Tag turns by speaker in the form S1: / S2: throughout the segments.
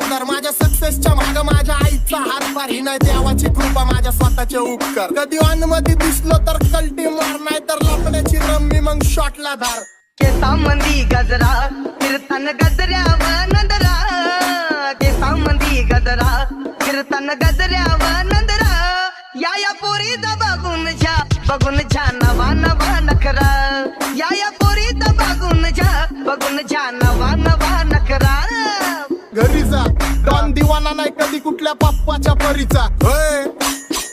S1: तर माझ्या सक्सेसच्या माग माझ्या आईचा हातभार ही नाही देवाची कृपा माझ्या स्वतःचे उपकार कधी ऑन मध्ये दिसलो तर कल्टी मार नाही तर लपण्याची रम्मी मग शॉटला धार
S2: केसामंदी गजरा कीर्तन गजऱ्याव नंदरा केसामंदी गजरा कीर्तन गजऱ्याव नंदरा या पोरीचा बघून छा नवा नवा नखरा या पोरीचा बघून छा नवा नवा नखरा
S1: घरी जा डॉन दिवाना नाही कधी कुठल्या पप्पाच्या परीचा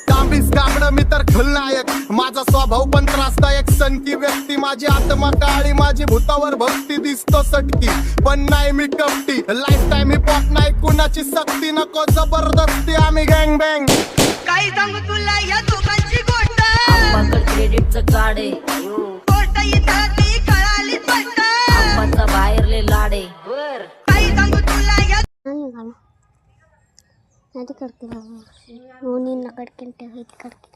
S1: तांबीस गाबड मी तर खलनायक माझा स्वभाव पण त्रासदायक सनकी व्यक्ती माझी आत्मा काळी माझी भूतावर भक्ती दिसतो सटकी पण नाही मी कपटी लाईफ टाइम हिप हॉप नाही कुणाची सक्ती नको जबरदस्ती आम्ही गँग बँग
S2: काय सांगू तुला या दोघांची गोष्ट
S3: क्रेडिटचं कार्ड आहे
S2: गोष्ट इथं ती कळाली पट्ट
S3: आप्पाचा बाहेरले लाडे बर
S2: काय सांगू तुला या
S4: అది కడికి నువ్వు నిన్న కడికింటే ఇది కడికి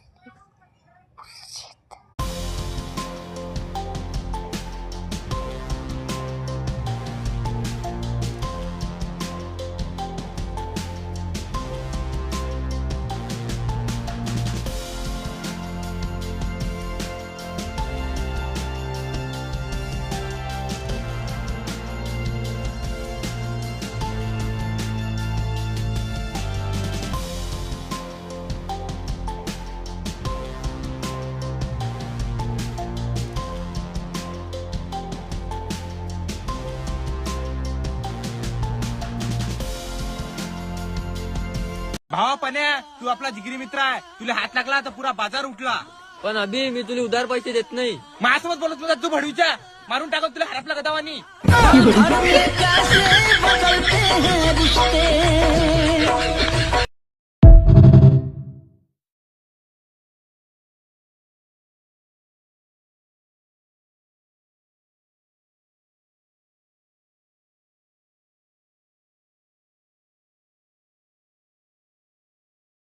S5: भावा पण्या तू आपला जिगरी मित्र आहे तुला हात लागला तर पुरा बाजार उठला
S6: पण अभि मी तुला उधार पैसे देत नाही
S5: माझ्यासोबत बोलत तुला तू भडवीच्या मारून टाकत तुला हरपला गदावानी